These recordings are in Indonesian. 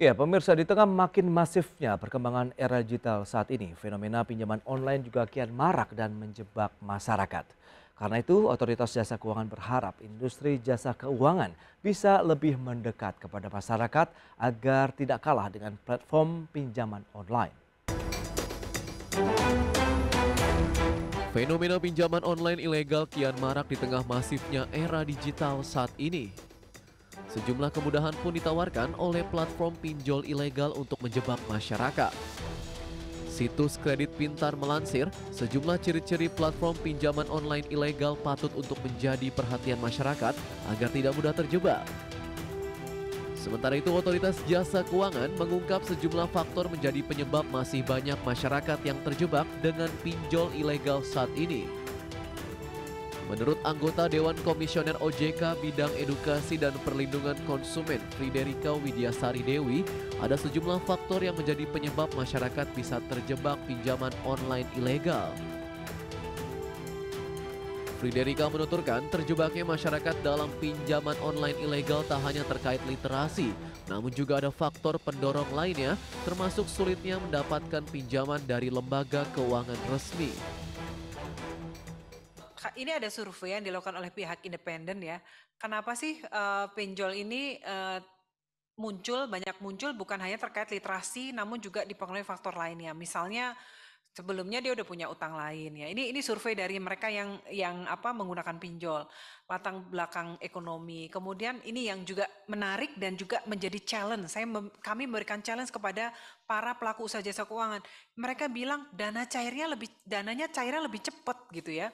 Ya, pemirsa, di tengah makin masifnya perkembangan era digital saat ini, fenomena pinjaman online juga kian marak dan menjebak masyarakat. Karena itu, otoritas jasa keuangan berharap industri jasa keuangan bisa lebih mendekat kepada masyarakat agar tidak kalah dengan platform pinjaman online. Fenomena pinjaman online ilegal kian marak di tengah masifnya era digital saat ini. Sejumlah kemudahan pun ditawarkan oleh platform pinjol ilegal untuk menjebak masyarakat. Situs Kredit Pintar melansir, sejumlah ciri-ciri platform pinjaman online ilegal patut untuk menjadi perhatian masyarakat agar tidak mudah terjebak. Sementara itu, otoritas jasa keuangan mengungkap sejumlah faktor menjadi penyebab masih banyak masyarakat yang terjebak dengan pinjol ilegal saat ini. Menurut anggota Dewan Komisioner OJK Bidang Edukasi dan Perlindungan Konsumen Friderika Widyasari Dewi, ada sejumlah faktor yang menjadi penyebab masyarakat bisa terjebak pinjaman online ilegal. Friderika menuturkan terjebaknya masyarakat dalam pinjaman online ilegal tak hanya terkait literasi, namun juga ada faktor pendorong lainnya, termasuk sulitnya mendapatkan pinjaman dari lembaga keuangan resmi. Ini ada survei yang dilakukan oleh pihak independen ya. Kenapa sih pinjol ini banyak muncul bukan hanya terkait literasi, namun juga dipengaruhi faktor lainnya. Misalnya sebelumnya dia udah punya utang lain ya. Ini survei dari mereka yang menggunakan pinjol, latar belakang ekonomi. Kemudian ini yang juga menarik dan juga menjadi challenge. Kami memberikan challenge kepada para pelaku usaha jasa keuangan. Mereka bilang dananya cairnya lebih cepat gitu ya.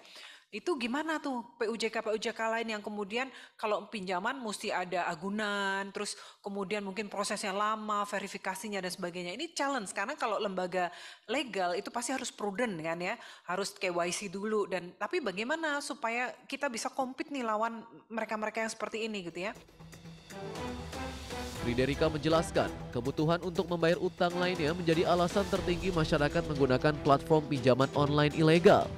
Itu gimana tuh PUJK lain yang kemudian kalau pinjaman mesti ada agunan, terus kemudian mungkin prosesnya lama, verifikasinya dan sebagainya. Ini challenge karena kalau lembaga legal itu pasti harus prudent kan ya, harus KYC dulu tapi bagaimana supaya kita bisa compete nih lawan mereka-mereka yang seperti ini gitu ya. Friderika menjelaskan, kebutuhan untuk membayar utang lainnya menjadi alasan tertinggi masyarakat menggunakan platform pinjaman online ilegal.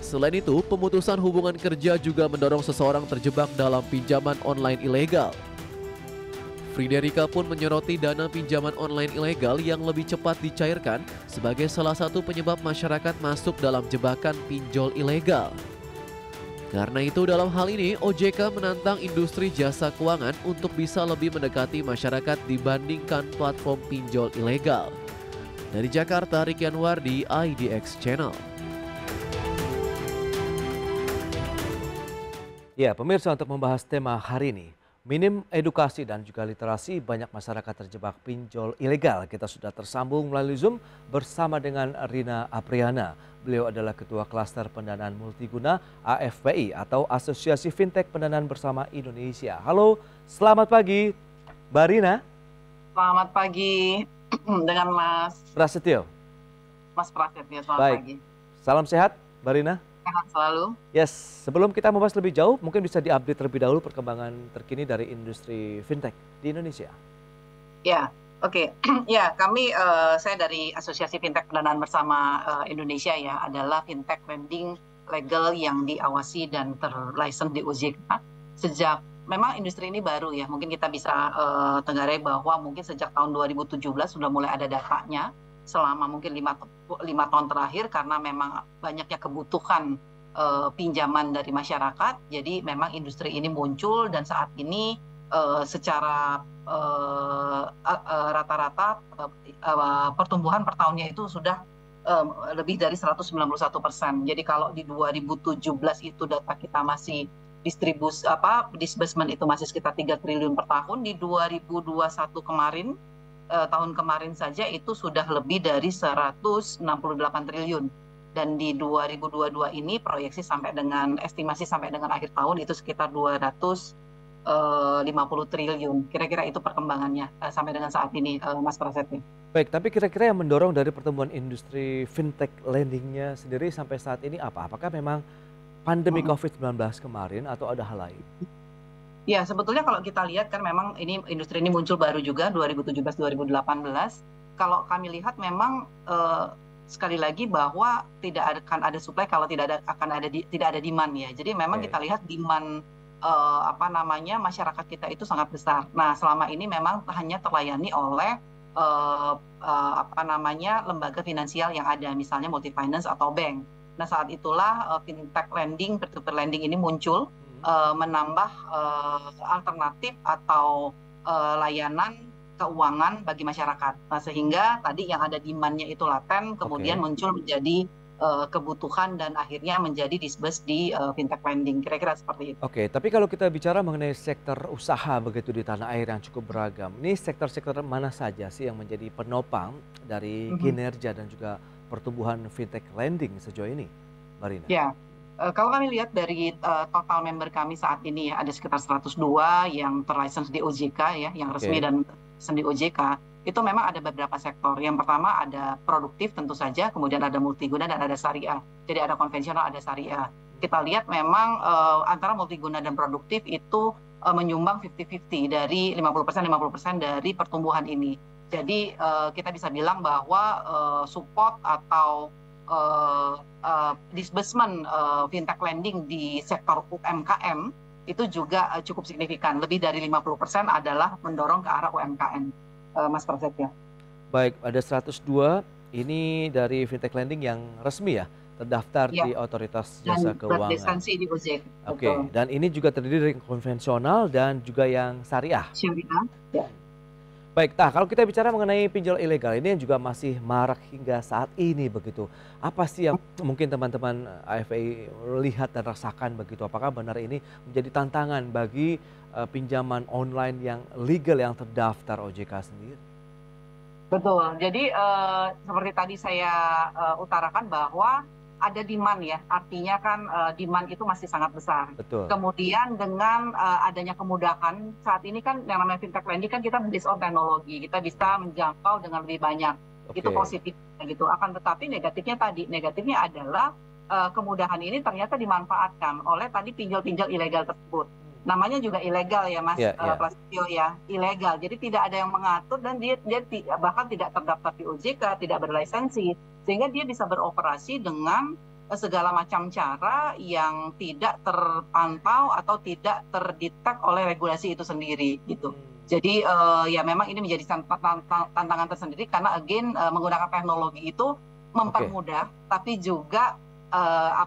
Selain itu, pemutusan hubungan kerja juga mendorong seseorang terjebak dalam pinjaman online ilegal. Friderika pun menyoroti dana pinjaman online ilegal yang lebih cepat dicairkan sebagai salah satu penyebab masyarakat masuk dalam jebakan pinjol ilegal. Karena itu dalam hal ini, OJK menantang industri jasa keuangan untuk bisa lebih mendekati masyarakat dibandingkan platform pinjol ilegal. Dari Jakarta, Rikian Wardi, IDX Channel. Ya, pemirsa, untuk membahas tema hari ini, minim edukasi dan juga literasi, banyak masyarakat terjebak pinjol ilegal. Kita sudah tersambung melalui Zoom bersama dengan Rina Apriana. Beliau adalah Ketua Klaster Pendanaan Multiguna AFPI atau Asosiasi Fintech Pendanaan Bersama Indonesia. Halo, selamat pagi, Mbak Rina. Selamat pagi dengan Mas Prasetyo. Selamat Baik. pagi. Salam sehat, Mbak Rina. Sehat selalu. Yes, sebelum kita membahas lebih jauh, mungkin bisa diupdate terlebih dahulu perkembangan terkini dari industri fintech di Indonesia. Ya, oke. Ya, saya dari Asosiasi Fintech Pendanaan Bersama Indonesia ya, adalah fintech lending legal yang diawasi dan terlicense di OJK. Memang industri ini baru ya, mungkin kita bisa tenggarai bahwa mungkin sejak tahun 2017 sudah mulai ada datanya. Selama mungkin 5 tahun terakhir karena memang banyaknya kebutuhan pinjaman dari masyarakat, jadi memang industri ini muncul dan saat ini secara rata-rata pertumbuhan per tahunnya itu sudah lebih dari 191%. Jadi kalau di 2017 itu data kita masih disbursement itu masih sekitar 3 triliun per tahun, di 2021 kemarin tahun kemarin saja itu sudah lebih dari 168 triliun. Dan di 2022 ini proyeksi estimasi sampai dengan akhir tahun itu sekitar 250 triliun. Kira-kira itu perkembangannya sampai dengan saat ini, Mas Prasetyo. Baik, tapi kira-kira yang mendorong dari pertumbuhan industri fintech lendingnya sendiri sampai saat ini apa? Apakah memang pandemi COVID-19 kemarin atau ada hal lain? Ya, sebetulnya kalau kita lihat kan memang industri ini muncul baru juga 2017-2018. Kalau kami lihat memang sekali lagi bahwa tidak akan ada supply kalau tidak ada demand ya. Jadi memang kita lihat demand apa namanya, masyarakat kita itu sangat besar. Nah, selama ini memang hanya terlayani oleh apa namanya, lembaga finansial yang ada, misalnya multi-finance atau bank. Nah, saat itulah fintech lending, peer-to-peer lending ini muncul, menambah alternatif atau layanan keuangan bagi masyarakat. Nah, sehingga tadi yang ada demand-nya itu laten, kemudian muncul menjadi kebutuhan dan akhirnya menjadi disburse di fintech lending. Kira-kira seperti itu. Oke, tapi kalau kita bicara mengenai sektor usaha begitu di tanah air yang cukup beragam, ini sektor-sektor mana saja sih yang menjadi penopang dari kinerja dan juga pertumbuhan fintech lending sejauh ini, Mbak Rina? Ya, kalau kami lihat dari total member kami saat ini ya, ada sekitar 102 yang terlicense di OJK ya, yang resmi dan di OJK. Itu memang ada beberapa sektor. Yang pertama ada produktif tentu saja, kemudian ada multiguna dan ada syariah. Jadi ada konvensional, ada syariah. Kita lihat memang antara multiguna dan produktif itu menyumbang 50-50 dari 50% dari pertumbuhan ini. Jadi kita bisa bilang bahwa support atau disbursement fintech lending di sektor UMKM itu juga cukup signifikan. Lebih dari 50% adalah mendorong ke arah UMKM. Mas Prasetyo. Baik, ada 102 ini dari fintech lending yang resmi ya, terdaftar di Otoritas Jasa Keuangan. Dan lisensi di OJK. Oke, dan ini juga terdiri dari konvensional dan juga yang syariah. Syariah, ya. Baik, kalau kita bicara mengenai pinjol ilegal ini yang juga masih marak hingga saat ini begitu. Apa sih yang mungkin teman-teman AFPI lihat dan rasakan begitu? Apakah benar ini menjadi tantangan bagi pinjaman online yang legal yang terdaftar OJK sendiri? Betul. Jadi seperti tadi saya utarakan bahwa ada demand ya, artinya kan demand itu masih sangat besar. Betul. Kemudian dengan adanya kemudahan saat ini kan yang namanya fintech lending kan kita based on teknologi, kita bisa menjangkau dengan lebih banyak. Itu positif gitu. Akan tetapi negatifnya adalah kemudahan ini ternyata dimanfaatkan oleh tadi pinjol-pinjol ilegal tersebut. Namanya juga ilegal ya Mas Prasetyo ya, ilegal. Jadi tidak ada yang mengatur dan dia bahkan tidak terdaftar di OJK, tidak berlisensi, sehingga dia bisa beroperasi dengan segala macam cara yang tidak terpantau atau tidak terdetek oleh regulasi itu sendiri gitu. Jadi ya memang ini menjadi tantangan tersendiri karena again menggunakan teknologi itu mempermudah, tapi juga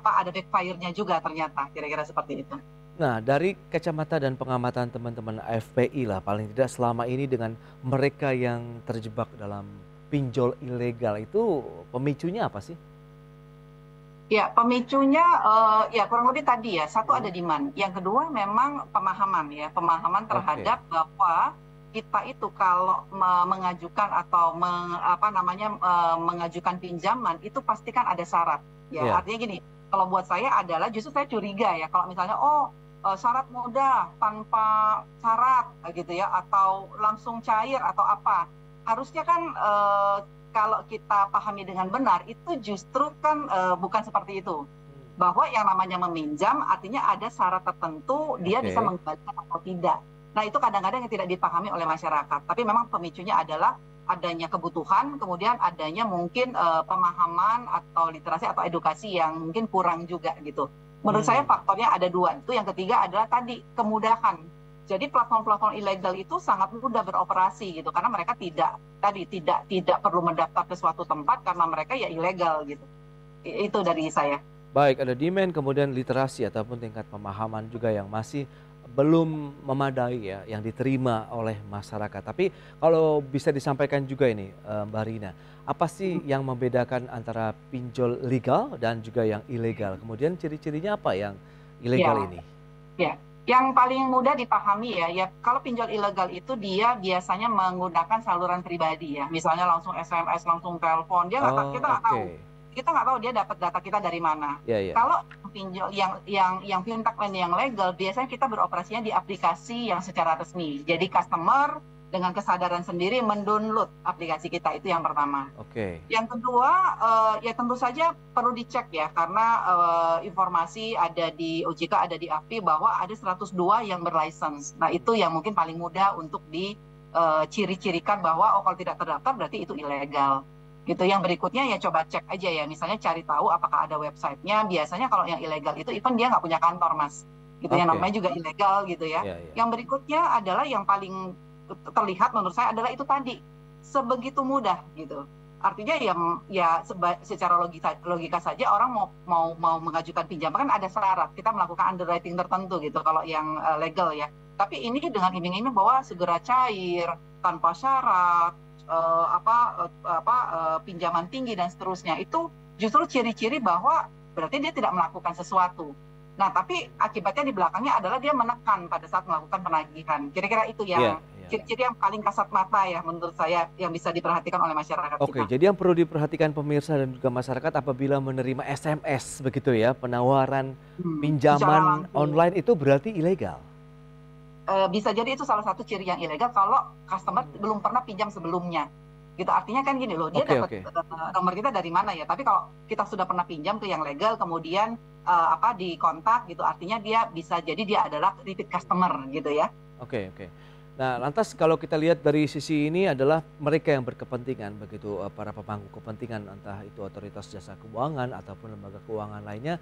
ada backfire-nya juga ternyata, kira-kira seperti itu. Nah, dari kacamata dan pengamatan teman-teman AFPI lah, paling tidak selama ini dengan mereka yang terjebak dalam pinjol ilegal itu pemicunya apa sih? Ya, pemicunya ya kurang lebih tadi ya, satu ada demand, yang kedua memang pemahaman pemahaman terhadap bahwa kita itu kalau mengajukan atau mengajukan pinjaman itu pasti kan ada syarat ya. Artinya gini, kalau buat saya adalah justru saya curiga ya kalau misalnya syarat mudah tanpa syarat gitu ya, atau langsung cair atau apa. Harusnya kan kalau kita pahami dengan benar itu justru kan bukan seperti itu. Bahwa yang namanya meminjam artinya ada syarat tertentu dia bisa mengembalikan atau tidak. Nah itu kadang-kadang yang tidak dipahami oleh masyarakat. Tapi memang pemicunya adalah adanya kebutuhan, kemudian adanya mungkin pemahaman atau literasi atau edukasi yang mungkin kurang juga gitu. Menurut saya faktornya ada dua. Itu yang ketiga adalah tadi kemudahan. Jadi platform-platform ilegal itu sangat mudah beroperasi gitu karena mereka tidak perlu mendaftar ke suatu tempat karena mereka ya ilegal gitu. Itu dari saya. Baik, ada demand kemudian literasi ataupun tingkat pemahaman juga yang masih belum memadai ya yang diterima oleh masyarakat. Tapi kalau bisa disampaikan juga ini Mbak Rina, apa sih yang membedakan antara pinjol legal dan juga yang ilegal? Kemudian ciri-cirinya apa yang ilegal ini? Ya, yang paling mudah dipahami ya kalau pinjol ilegal itu dia biasanya menggunakan saluran pribadi ya. Misalnya langsung SMS, langsung telepon, kita nggak tahu. Kita nggak tahu dia dapat data kita dari mana. Kalau pinjol yang fintech lending yang legal, biasanya kita beroperasinya di aplikasi yang secara resmi. Jadi customer dengan kesadaran sendiri mendownload aplikasi kita, itu yang pertama. Yang kedua, ya tentu saja perlu dicek ya, karena informasi ada di OJK, ada di AFPI bahwa ada 102 yang berlicense. Nah itu yang mungkin paling mudah untuk diciri-cirikan bahwa kalau tidak terdaftar berarti itu ilegal. Gitu. Yang berikutnya ya coba cek aja ya, misalnya cari tahu apakah ada websitenya. Biasanya kalau yang ilegal itu even dia nggak punya kantor Mas, gitu ya, Oke. namanya juga ilegal gitu ya. Iya, iya. Yang berikutnya adalah yang paling terlihat menurut saya adalah itu tadi, sebegitu mudah gitu. Artinya secara logika saja orang mau mengajukan pinjaman kan ada syarat, kita melakukan underwriting tertentu gitu kalau yang legal ya. Tapi ini dengan iming-iming bahwa segera cair tanpa syarat, pinjaman tinggi dan seterusnya, itu justru ciri-ciri bahwa berarti dia tidak melakukan sesuatu. Nah, tapi akibatnya di belakangnya adalah dia menekan pada saat melakukan penagihan. Kira-kira itu Iya, yang iya. ciri-ciri yang paling kasat mata ya menurut saya yang bisa diperhatikan oleh masyarakat Oke, kita. jadi yang perlu diperhatikan pemirsa dan juga masyarakat apabila menerima SMS begitu ya, penawaran Secara pinjaman langsung. online itu berarti ilegal. Bisa jadi itu salah satu ciri yang ilegal kalau customer belum pernah pinjam sebelumnya. Gitu, artinya kan gini loh, dia Oke, dapat oke. nomor kita dari mana ya? Tapi kalau kita sudah pernah pinjam ke yang legal, kemudian dikontak gitu, artinya dia bisa jadi dia adalah repeat customer gitu ya. Oke, oke. Nah, lantas kalau kita lihat dari sisi ini adalah mereka yang berkepentingan begitu, para pemangku kepentingan entah itu otoritas jasa keuangan ataupun lembaga keuangan lainnya,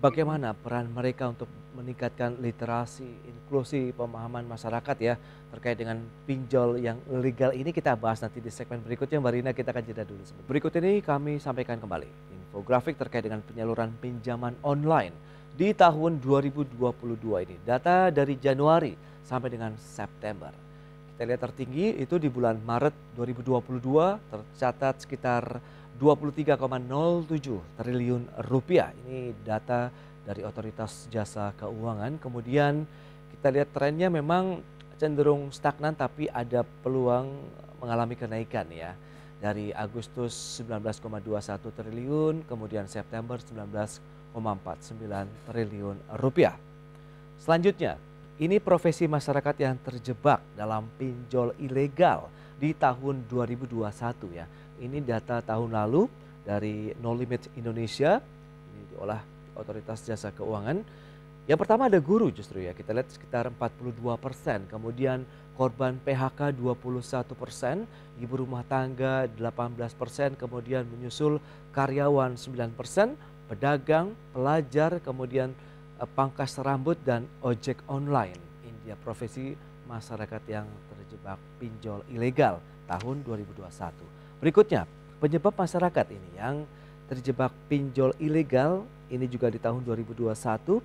bagaimana peran mereka untuk meningkatkan literasi, inklusi, pemahaman masyarakat ya terkait dengan pinjol yang ilegal ini kita bahas nanti di segmen berikutnya. Mbak Rina, kita akan jeda dulu. Berikut ini kami sampaikan kembali infografik terkait dengan penyaluran pinjaman online di tahun 2022 ini. Data dari Januari sampai dengan September. Kita lihat tertinggi itu di bulan Maret 2022 tercatat sekitar 23,07 triliun rupiah. Ini data dari Otoritas Jasa Keuangan. Kemudian kita lihat trennya memang cenderung stagnan tapi ada peluang mengalami kenaikan ya. Dari Agustus 19,21 triliun, kemudian September 19,49 triliun rupiah. Selanjutnya, ini profesi masyarakat yang terjebak dalam pinjol ilegal di tahun 2021 ya. Ini data tahun lalu dari No Limit Indonesia, ini diolah Otoritas Jasa Keuangan. Yang pertama ada guru justru ya, kita lihat sekitar 42%, kemudian korban PHK 21%, ibu rumah tangga 18%, kemudian menyusul karyawan 9%, pedagang, pelajar, kemudian pangkas rambut dan ojek online. Ini dia profesi masyarakat yang terjebak pinjol ilegal tahun 2021. Berikutnya, penyebab masyarakat ini yang terjebak pinjol ilegal ini juga di tahun 2021.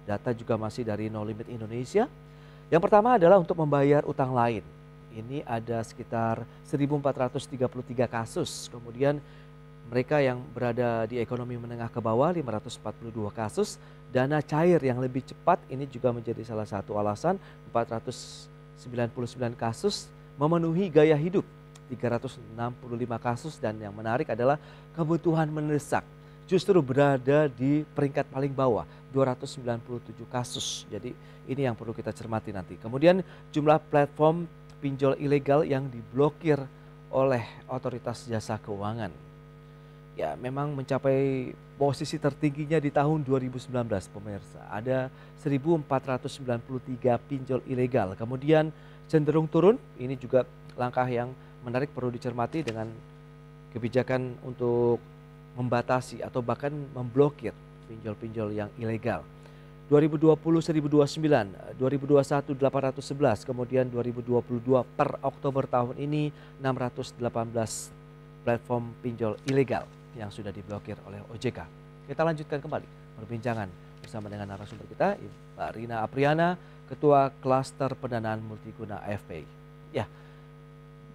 Data juga masih dari No Limit Indonesia. Yang pertama adalah untuk membayar utang lain. Ini ada sekitar 1.433 kasus. Kemudian mereka yang berada di ekonomi menengah ke bawah 542 kasus. Dana cair yang lebih cepat ini juga menjadi salah satu alasan, 499 kasus. Memenuhi gaya hidup 365 kasus, dan yang menarik adalah kebutuhan mendesak justru berada di peringkat paling bawah 297 kasus. Jadi ini yang perlu kita cermati nanti. Kemudian jumlah platform pinjol ilegal yang diblokir oleh Otoritas Jasa Keuangan. Ya, memang mencapai posisi tertingginya di tahun 2019 pemirsa. Ada 1.493 pinjol ilegal. Kemudian cenderung turun, ini juga langkah yang menarik perlu dicermati dengan kebijakan untuk membatasi atau bahkan memblokir pinjol-pinjol yang ilegal. 2020 1029, 2021 811, kemudian 2022 per Oktober tahun ini 618 platform pinjol ilegal yang sudah diblokir oleh OJK. Kita lanjutkan kembali perbincangan bersama dengan narasumber kita, Mbak Rina Apriana, Ketua Klaster Pendanaan Multiguna AFPI. Ya,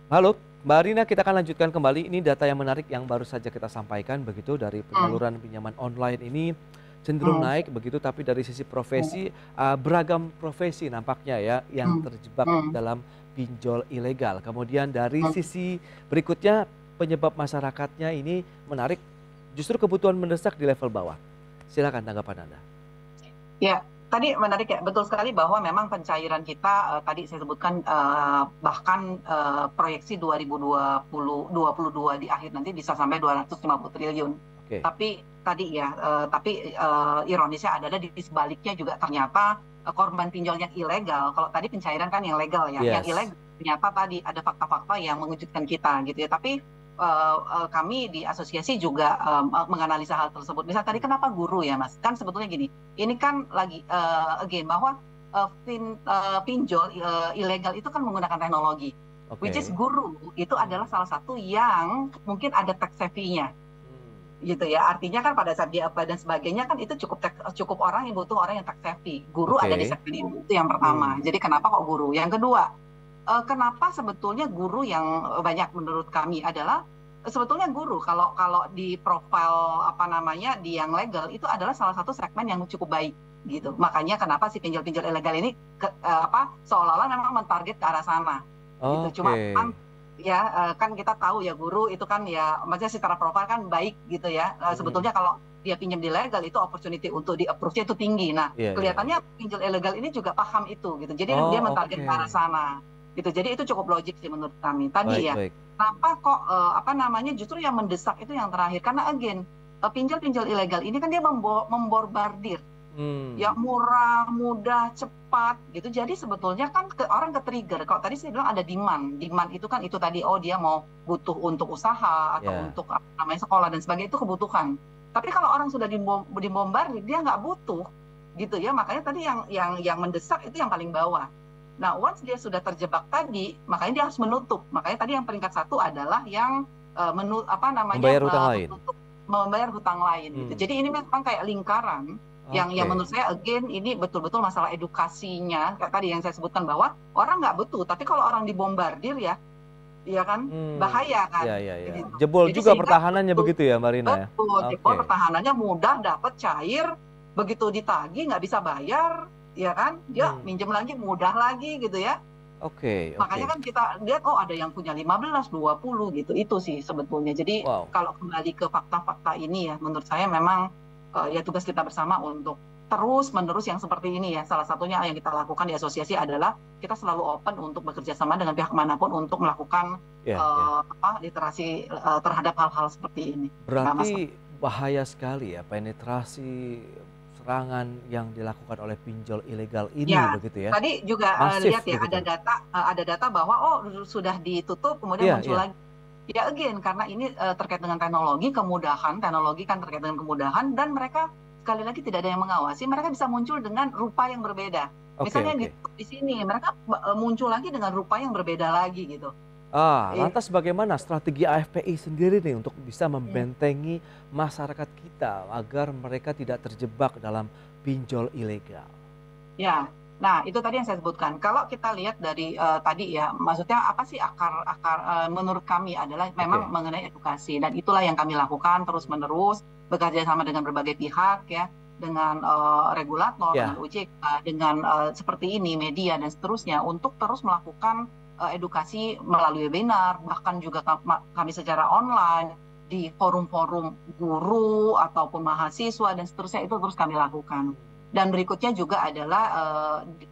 halo Mbak Rina, kita akan lanjutkan kembali. Ini data yang menarik yang baru saja kita sampaikan begitu dari penyaluran pinjaman online ini cenderung naik begitu, tapi dari sisi profesi beragam profesi nampaknya ya yang terjebak dalam pinjol ilegal. Kemudian dari sisi berikutnya penyebab masyarakatnya ini menarik, justru kebutuhan mendesak di level bawah. Silakan tanggapan Anda. Ya, tadi menarik ya, betul sekali bahwa memang pencairan kita tadi saya sebutkan bahkan proyeksi 2022 di akhir nanti bisa sampai 250 triliun. Oke. Tapi tadi ya, ironisnya adalah di sebaliknya juga ternyata korban pinjol yang ilegal. Kalau tadi pencairan kan yang legal ya, yang Yes. ilegal ternyata tadi ada fakta-fakta yang mengejutkan kita gitu ya. Tapi kami di asosiasi juga menganalisa hal tersebut. Misal tadi kenapa guru ya Mas? Kan sebetulnya gini, ini kan lagi again bahwa pinjol ilegal itu kan menggunakan teknologi. Which is guru itu adalah salah satu yang mungkin ada tech savvy-nya. Gitu ya, artinya kan pada saat dia apply dan sebagainya kan itu cukup orang yang butuh orang yang tech savvy. Guru ada di segmen itu yang pertama. Jadi kenapa kok guru? Yang kedua, kenapa sebetulnya guru yang banyak menurut kami adalah sebetulnya guru kalau di profil di yang legal itu adalah salah satu segmen yang cukup baik gitu. Makanya kenapa si pinjol-pinjol ilegal ini seolah-olah memang mentarget ke arah sana. Gitu. Cuma kan kita tahu ya guru itu kan ya maksudnya secara profil kan baik gitu ya. Sebetulnya kalau dia pinjam di legal itu opportunity untuk di approve-nya itu tinggi. Nah, kelihatannya pinjol ilegal ini juga paham itu gitu. Jadi dia mentarget ke arah sana. Gitu. Jadi itu cukup logik sih menurut kami. Tadi kenapa kok justru yang mendesak itu yang terakhir karena again pinjol-pinjol ilegal ini kan dia memborbardir. Ya murah, mudah, cepat gitu. Jadi sebetulnya kan orang ke-trigger. Kalau tadi saya bilang ada demand. Demand itu kan itu tadi dia mau butuh untuk usaha atau untuk sekolah dan sebagainya itu kebutuhan. Tapi kalau orang sudah dibombardir dia nggak butuh gitu ya. Makanya tadi yang mendesak itu yang paling bawah. Nah, once dia sudah terjebak tadi, makanya dia harus menutup. Makanya tadi yang peringkat 1 adalah yang membayar hutang lain. Membayar hutang lain gitu. Jadi ini memang kayak lingkaran. Yang menurut saya again ini betul-betul masalah edukasinya kayak tadi yang saya sebutkan bahwa orang nggak butuh tapi kalau orang dibombardir ya kan bahaya kan. Gitu. Jebol jadi juga pertahanannya begitu ya Mbak Rina. Betul, jebol pertahanannya mudah dapat cair begitu ditagih nggak bisa bayar ya kan dia minjem lagi mudah lagi gitu ya. Makanya kan kita lihat ada yang punya 15, 20 gitu itu sih sebetulnya. Jadi kalau kembali ke fakta-fakta ini ya menurut saya memang ya tugas kita bersama untuk terus-menerus yang seperti ini ya. Salah satunya yang kita lakukan di asosiasi adalah kita selalu open untuk bekerja sama dengan pihak manapun untuk melakukan literasi terhadap hal-hal seperti ini. Berarti bahaya sekali ya penetrasi serangan yang dilakukan oleh pinjol ilegal ini begitu ya. Tadi juga lihat ya begitu. ada data bahwa sudah ditutup kemudian muncul lagi. Ya again karena ini terkait dengan teknologi kan terkait dengan kemudahan dan mereka sekali lagi tidak ada yang mengawasi, mereka bisa muncul dengan rupa yang berbeda. Misalnya di sini mereka muncul lagi dengan rupa yang berbeda lagi gitu. Lantas bagaimana strategi AFPI sendiri nih untuk bisa membentengi masyarakat kita agar mereka tidak terjebak dalam pinjol ilegal? Ya. Nah, itu tadi yang saya sebutkan. Kalau kita lihat dari tadi ya, maksudnya apa sih akar menurut kami adalah memang mengenai edukasi. Dan itulah yang kami lakukan terus-menerus, bekerja sama dengan berbagai pihak ya, dengan regulator, dengan OJK, dengan seperti ini, media dan seterusnya, untuk terus melakukan edukasi melalui webinar, bahkan juga kami secara online, di forum-forum guru ataupun mahasiswa dan seterusnya itu terus kami lakukan. Dan berikutnya juga adalah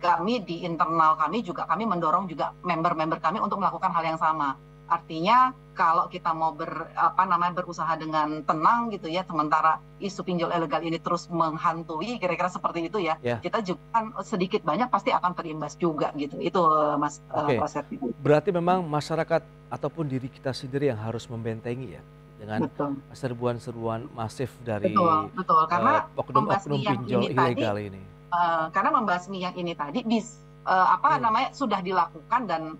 kami di internal kami mendorong juga member-member kami untuk melakukan hal yang sama. Artinya kalau kita mau berusaha dengan tenang gitu ya, sementara isu pinjol ilegal ini terus menghantui, kira-kira seperti itu ya. Kita juga kan sedikit banyak pasti akan terimbas juga gitu. Itu Mas Praset. Berarti memang masyarakat ataupun diri kita sendiri yang harus membentengi ya dengan serbuan-serbuan masif dari karena oknum-oknum pinjol ilegal ini. Karena membasmi yang ini tadi sudah dilakukan dan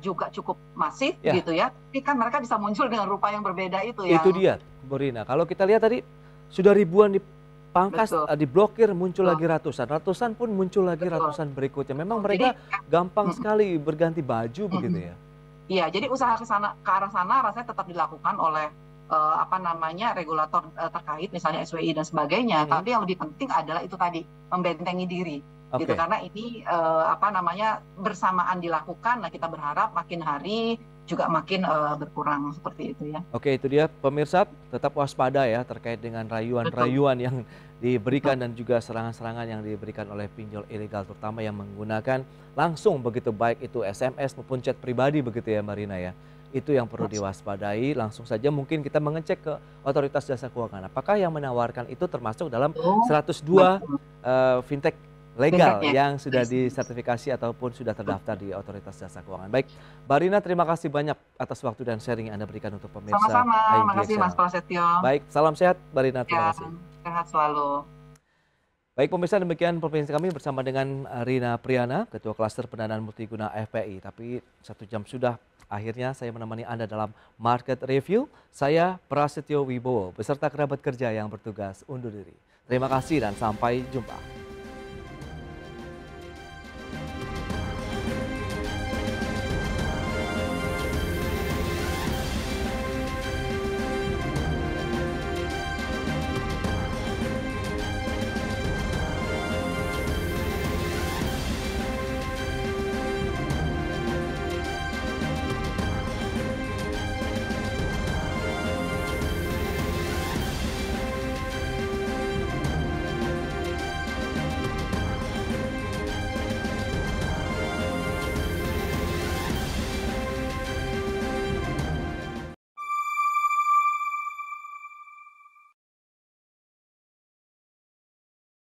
juga cukup masif gitu ya. Tapi kan mereka bisa muncul dengan rupa yang berbeda itu ya. Itu dia, Bu Rina. Kalau kita lihat tadi sudah ribuan dipangkas, diblokir, muncul lagi ratusan pun muncul lagi ratusan berikutnya. Memang mereka gampang sekali berganti baju begitu ya. Iya, jadi usaha ke arah sana rasanya tetap dilakukan oleh regulator terkait, misalnya SWI dan sebagainya. Tapi yang lebih penting adalah itu tadi membentengi diri, gitu. Karena ini bersamaan dilakukan. Nah, kita berharap makin hari juga makin berkurang seperti itu ya. Itu dia pemirsa, tetap waspada ya terkait dengan rayuan-rayuan yang diberikan dan juga serangan-serangan yang diberikan oleh pinjol ilegal, terutama yang menggunakan langsung begitu, baik itu SMS maupun chat pribadi begitu ya Mbak Rina ya. Itu yang perlu diwaspadai. Langsung saja mungkin kita mengecek ke Otoritas Jasa Keuangan apakah yang menawarkan itu termasuk dalam 102 fintech legal Fintech-nya. yang sudah disertifikasi ataupun sudah terdaftar di Otoritas Jasa Keuangan. Baik, Mbak Rina, terima kasih banyak atas waktu dan sharing yang Anda berikan untuk pemirsa Sama-sama, IDX makasih Mas Channel. Prasetyo. Baik, salam sehat Mbak Rina, terima Ya, kasih. sehat selalu. Baik pemirsa, demikian perbincangan kami bersama dengan Rina Apriana, Ketua Klaster Pendanaan Multiguna FPI. Tapi 1 jam sudah, akhirnya saya menemani Anda dalam Market Review. Saya Prasetyo Wibowo, beserta kerabat kerja yang bertugas undur diri. Terima kasih dan sampai jumpa.